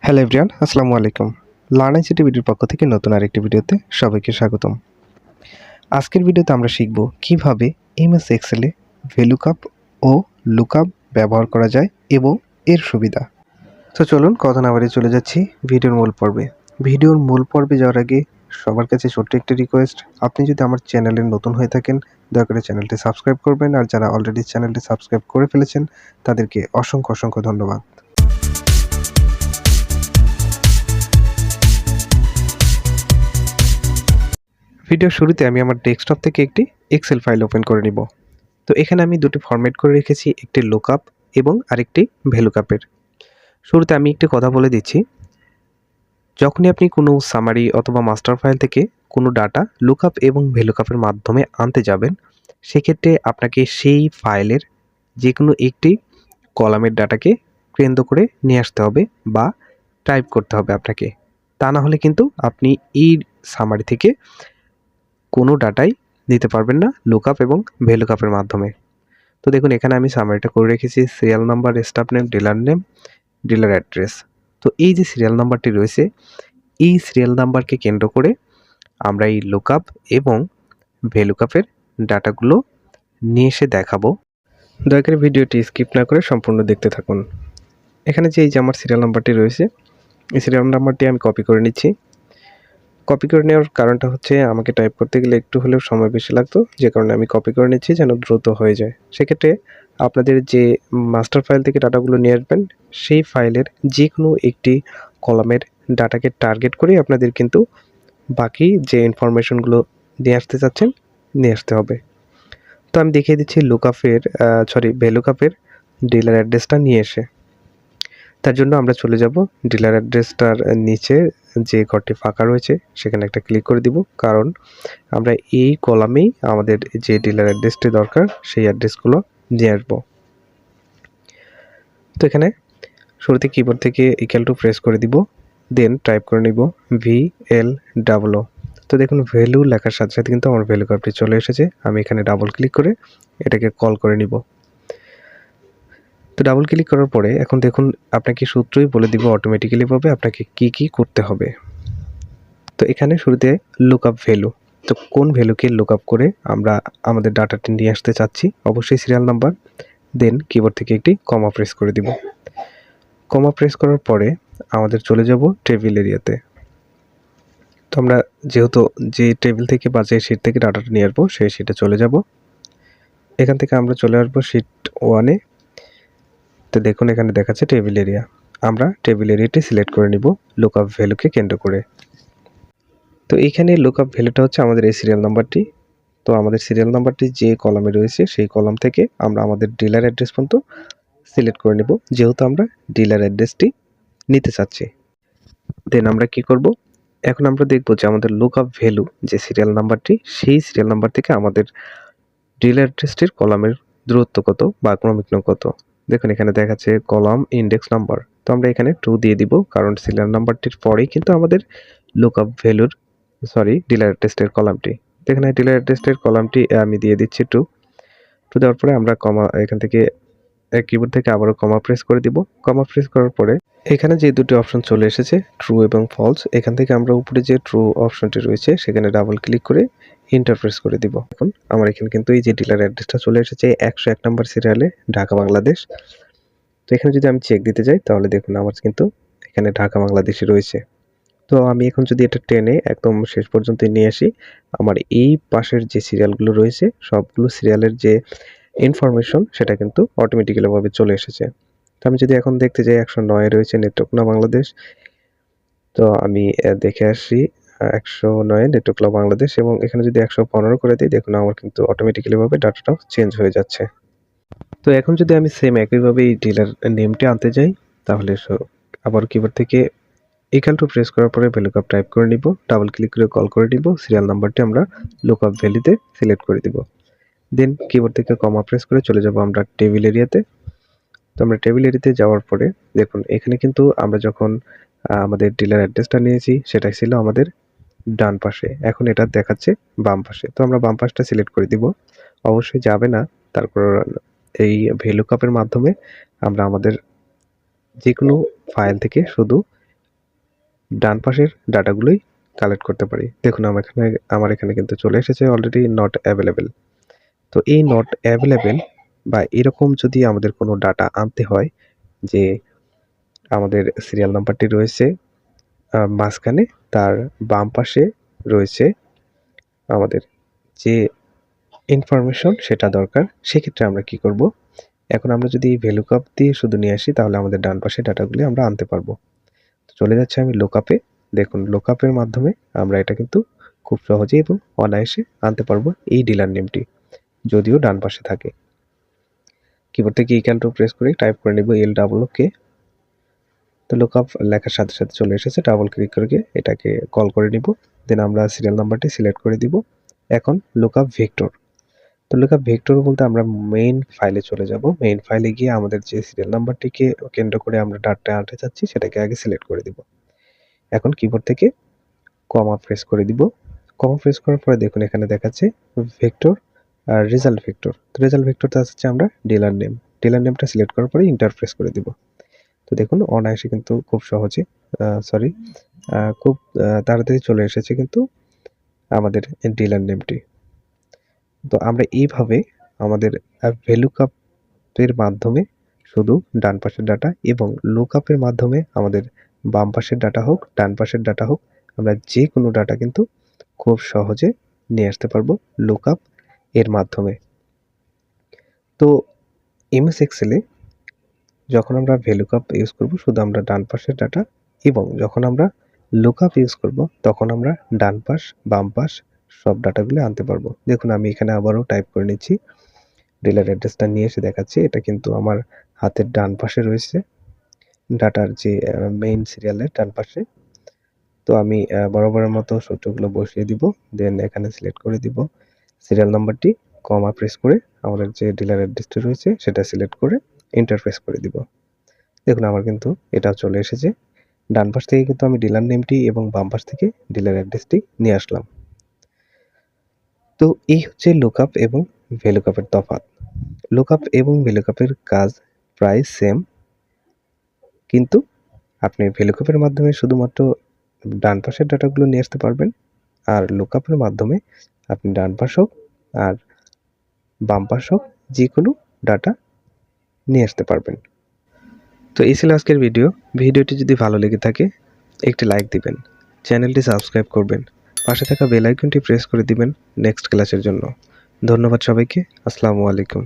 Hello everyone, আসসালামু আলাইকুম। Learn ICT বিডির পক্ষ থেকে নতুন আরেকটি ভিডিওতে সবাইকে স্বাগতম। আজকের ভিডিওতে আমরা শিখব কিভাবে এমএস এক্সেলে ভেলুকাপ ও লুকআপ ব্যবহার করা যায় এবং এর সুবিধা। তো চলুন কথা না বাড়িয়ে চলে যাচ্ছি ভিডিওর মূল পর্বে। ভিডিওর মূল পর্বে যাওয়ার আগে সবার কাছে ছোট্ট একটি রিকোয়েস্ট, আপনি যদি আমার চ্যানেলে নতুন হয়ে থাকেন দয়া করে চ্যানেলটি সাবস্ক্রাইব করবেন, আর যারা অলরেডি চ্যানেলটি সাবস্ক্রাইব করে ফেলেছেন তাদেরকে অসংখ্য ধন্যবাদ। ভিডিওর শুরুতে আমি আমার ডেস্কটপ থেকে একটি এক্সেল ফাইল ওপেন করে নিব। তো এখানে আমি দুটি ফরম্যাট করে রেখেছি, একটি লুকআপ এবং আরেকটি ভেলুকাপের। শুরুতে আমি একটি কথা বলে দিচ্ছি, যখনই আপনি কোনো সামারি অথবা মাস্টার ফাইল থেকে কোনো ডাটা লুকআপ এবং ভেলুকাপের মাধ্যমে আনতে যাবেন, সেক্ষেত্রে আপনাকে সেই ফাইলের যে কোনো একটি কলামের ডাটাকে কেন্দ্র করে নিয়ে আসতে হবে বা টাইপ করতে হবে আপনাকে। তা না হলে কিন্তু আপনি এই সামারি থেকে কোনো ডাটাই দিতে পারবেন না লুকআপ এবং ভেলুকাপের মাধ্যমে। তো দেখুন এখানে আমি সামারিটা করে রেখেছি, serial number, staff name, dealer address. তো এই যে সিরিয়াল নাম্বারটি রয়েছে, এই সিরিয়াল নাম্বারকে কেন্দ্র করে আমরা এই লুকআপ এবং ভেলুকাপের ডাটাগুলো নিয়ে এসে দেখাবো। দয়া করে ভিডিওটি স্কিপ না করে সম্পূর্ণ দেখতে থাকুন। এখানে যে এই যে আমার সিরিয়াল নাম্বারটি রয়েছে, এই সিরিয়াল নাম্বারটি আমি কপি করে নিচ্ছি। কপি করে নেওয়ার কারণটা হচ্ছে আমাকে টাইপ করতে গেলে একটু হলেও সময় বেশি লাগতো, যে কারণে আমি কপি করে নিচ্ছি যেন দ্রুত হয়ে যায়। সেক্ষেত্রে আপনাদের যে মাস্টার ফাইল থেকে ডাটাগুলো নিয়ে আসবেন, সেই ফাইলের যে কোনো একটি কলামের ডাটাকে টার্গেট করে আপনাদের কিন্তু বাকি যে ইনফরমেশনগুলো নিয়ে আসতে চাচ্ছেন নিয়ে আসতে হবে। তো আমি দেখিয়ে দিচ্ছি ভেলুকাপের ডিলার অ্যাড্রেসটা নিয়ে এসে। তার জন্য আমরা চলে যাব ডিলার অ্যাড্রেসটার নিচে যে ঘরটি ফাঁকা রয়েছে সেখানে একটা ক্লিক করে দিব, কারণ আমরা এই কলামেই আমাদের যে ডিলার অ্যাড্রেসটি দরকার সেই অ্যাড্রেসগুলো নিয়ে আসবো। তো এখানে শুরুতে কিবোর্ড থেকে ইকুয়াল টু প্রেস করে দিব, দেন টাইপ করে নিব VLOO। তো দেখুন ভ্যালু লেখার সাথে সাথে কিন্তু আমার ভ্যালু কাপটি চলে এসেছে। আমি এখানে ডাবল ক্লিক করে এটাকে কল করে নিব। তো ডাবল ক্লিক করার পরে এখন দেখুন আপনাকে সূত্রই বলে দিব অটোমেটিক্যালি ভাবে আপনাকে কি করতে হবে। তো এখানে শুরুতে লুকআপ ভ্যালু, তো কোন ভ্যালুকে লুকআপ করে আমরা আমাদের ডাটাটি নিয়ে আসতে চাচ্ছি, অবশ্যই সিরিয়াল নাম্বার, দেন কিবোর্ড থেকে একটি কমা প্রেস করে দিব। কমা প্রেস করার পরে আমাদের চলে যাব টেবিল এরিয়াতে। তো আমরা যেহেতু যে টেবিল থেকে বা যে শিট থেকে ডাটাটা নিয়ে আসবো সেই শিটে চলে যাব। এখান থেকে আমরা চলে আসবো শিট 1-এ। তো দেখুন এখানে দেখাচ্ছে টেবিল এরিয়া, আমরা টেবিল এরিয়াটি সিলেক্ট করে নিব লুকআপ ভ্যালুকে কেন্দ্র করে। তো এইখানে লুকআপ ভ্যালুটা হচ্ছে আমাদের এই সিরিয়াল নাম্বারটি। তো আমাদের সিরিয়াল নাম্বারটি যে কলামে রয়েছে সেই কলাম থেকে আমরা আমাদের ডিলার অ্যাড্রেস পর্যন্ত সিলেক্ট করে নেব, যেহেতু আমরা ডিলার অ্যাড্রেসটি নিতে চাচ্ছি। দেন আমরা কি করব, এখন আমরা দেখব যে আমাদের লুকআপ ভ্যালু যে সিরিয়াল নাম্বারটি, সেই সিরিয়াল নাম্বার থেকে আমাদের ডিলার অ্যাড্রেসটির কলামের দূরত্ব কত বা ক্রমিক নং কত। দেখুন এখানে দেখাচ্ছে কলাম ইন্ডেক্স নাম্বার। তো আমরা এখানে 2 দিয়ে দিব, কারণ সিরিয়াল নাম্বারটির পরেই কিন্তু আমাদের লুকআপ ভ্যালুর ডিলার অ্যাড্রেসের কলামটি। এখানে ডিলার অ্যাড্রেসের কলামটি আমি দিয়ে দিচ্ছি 2 দেওয়ার পরে আমরা কমা এখান থেকে কিবোর্ড থেকে আবারও কমা প্রেস করে দিব। কমা প্রেস করার পরে এখানে যে দুটি অপশন চলে এসেছে ট্রু এবং ফলস, এখান থেকে আমরা উপরে যে ট্রু অপশনটি রয়েছে সেখানে ডাবল ক্লিক করে এন্টার প্রেস করে দিব। এখন আমার এখানে কিন্তু এই যে ডিলার অ্যাড্রেসটা চলে এসেছে 101 নম্বর সিরিয়ালে, ঢাকা বাংলাদেশ। তো এখানে যদি আমি চেক দিতে যাই তাহলে দেখুন আমার কিন্তু এখানে ঢাকা বাংলাদেশই রয়েছে। তো আমি এখন যদি এটা টেনে একদম শেষ পর্যন্ত নিয়ে আসি, আমার এই পাশের যে সিরিয়ালগুলো রয়েছে সবগুলো সিরিয়ালের যে ইনফরমেশন সেটা কিন্তু অটোমেটিক্যালি ভাবে চলে এসেছে। তো আমি যদি এখন দেখতে যাই 109 রয়েছে নেত্রকোনা বাংলাদেশ। তো আমি দেখে আসি 109 নেত্রকোনা বাংলাদেশ, এবং এখানে যদি 115 করে দিই দেখুন আমার কিন্তু অটোমেটিক্যালি ভাবে ডাটাটাও চেঞ্জ হয়ে যাচ্ছে। তো এখন যদি আমি সেম একইভাবে এই ডিলার নেমটি আনতে যাই তাহলে আবার কিবোর্ড থেকে ইকুয়াল টু প্রেস করার পরে ভ্যালুকাপ টাইপ করে নিব, ডাবল ক্লিক করে কল করে নিব, সিরিয়াল নাম্বারটি আমরা লুকআপ ভ্যালুতে সিলেক্ট করে দিব। দেন কিবোর্ড থেকে কমা প্রেস করে চলে যাব আমরা টেবিল এরিয়াতে। তো আমরা টেবিল এরিয়াতে যাওয়ার পরে দেখুন এখানে কিন্তু আমরা যখন আমাদের ডিলার অ্যাড্রেসটা নিয়েছি সেটা ছিল আমাদের ডান পাশে, এখন এটা দেখাচ্ছে বাম পাশে। তো আমরা বাম পাশটা সিলেক্ট করে দিব, অবশ্যই যাবে না। তারপর এই ভ্যালুকাপের মাধ্যমে আমরা আমাদের যে কোনো ফাইল থেকে শুধু ডান পাশের ডাটাগুলোই কালেক্ট করতে পারি। দেখুন আমার এখানে কিন্তু চলে এসেছে অলরেডি নট অ্যাভেলেবেল। তো এই নট অ্যাভেলেবেল বা এরকম যদি আমাদের কোনো ডাটা আনতে হয় যে আমাদের সিরিয়াল নাম্বারটি রয়েছে মাঝখানে, তার বাম পাশে রয়েছে আমাদের যে ইনফরমেশন সেটা দরকার, সেক্ষেত্রে আমরা কি করব? এখন আমরা যদি ভ্যালুকাপ দিয়ে শুধু নিয়ে আসি তাহলে আমাদের ডান পাশে ডাটাগুলি আমরা আনতে পারবো। চলে যাচ্ছে আমি লুকআপে। দেখুন লুকআপের মাধ্যমে আমরা এটা কিন্তু খুব সহজেই এবং অনায়াসে আনতে পারবো এই ডিলার নেমটি, যদিও ডান পাশে থাকে। কিবোর্ড থেকে ইকুয়াল টু প্রেস করে টাইপ করে নেব LWK। তো লুকআপ লেখার সাথে সাথে চলে এসেছে। ডাবল ক্লিক করে এটাকে কল করে নিব। দেন আমরা সিরিয়াল নাম্বারটি সিলেক্ট করে দিব। এখন লুকআপ ভেক্টর। তো লুকআপ ভেক্টর বলতে আমরা মেইন ফাইলে চলে যাব। মেইন ফাইলে গিয়ে আমাদের যে সিরিয়াল নাম্বারটিকে কেন্দ্র করে আমরা ডাটা আনতে চাচ্ছি সেটাকে আগে সিলেক্ট করে দিব। এখন কিবোর্ড থেকে কমা প্রেস করে দিব। কমা প্রেস করার পরে দেখুন এখানে দেখাচ্ছে ভেক্টর আর রেজাল্ট ভেক্টর। তো রেজাল্ট ভেক্টরটা হচ্ছে আমরা ডিলার নেম। ডিলার নেমটা সিলেক্ট করার পরে ইন্টার প্রেস করে দিব। তো দেখুন অনায়াসে কিন্তু খুব সহজে খুব তাড়াতাড়ি চলে এসেছে কিন্তু আমাদের ডিলার নেমটি। তো আমরা এইভাবে আমাদের ভ্যালুকাপের মাধ্যমে শুধু ডান পাশের ডাটা এবং লুকআপের মাধ্যমে আমাদের বাম পাশের ডাটা হোক ডান পাশের ডাটা হোক, আমরা যে কোনো ডাটা কিন্তু খুব সহজে নিয়ে আসতে পারবো লুকআপ এর মাধ্যমে। তো এমএস এক্সেলে যখন আমরা ভ্যালুকাপ ইউজ করব শুধু আমরা ডান পাশের ডাটা, এবং যখন আমরা লুকআপ ইউজ করব তখন আমরা ডান পাশ বাম পাশ সব ডাটাগুলো আনতে পারবো। দেখুন আমি এখানে আবারও টাইপ করে নিচ্ছি, ডিলার অ্যাড্রেসটা নিয়ে এসে দেখাচ্ছি। এটা কিন্তু আমার হাতের ডান পাশে রয়েছে, ডাটার যে মেইন সিরিয়ালের ডান পাশে। তো আমি বরাবরের মতো সূত্রগুলো বসিয়ে দিব। দেন এখানে সিলেক্ট করে দিব সিরিয়াল নাম্বারটি, কমা প্রেস করে আমাদের যে ডিলার অ্যাড্রেসটি রয়েছে সেটা সিলেক্ট করে এন্টার প্রেস করে দিব। দেখুন আমার কিন্তু এটা চলে এসেছে। ডান পাশ থেকে কিন্তু আমি ডিলার নেমটি এবং বাম পাশ থেকে ডিলার অ্যাড্রেসটি নিয়ে আসলাম। তো এই হচ্ছে লুকআপ এবং ভ্যালুকাপের তফাৎ। লুকআপ এবং ভ্যালুকাপের কাজ প্রায় সেম, কিন্তু আপনি ভ্যালুকাপের মাধ্যমে শুধুমাত্র ডান পাশের ডাটাগুলো নিয়ে আসতে পারবেন, আর লুকআপের মাধ্যমে আপনি ডান পাশ হোক আর বাম পাশ হোক যে কোনো ডাটা নিয়ে আসতে পারবেন। তো এই ছিল আজকের ভিডিওটি যদি ভালো লেগে থাকে একটি লাইক দিবেন, চ্যানেলটি সাবস্ক্রাইব করবেন, পাশে থাকা বেল আইকনটি প্রেস করে দিবেন নেক্সট ক্লাসের জন্য। ধন্যবাদ সবাইকে। আসসালামু আলাইকুম।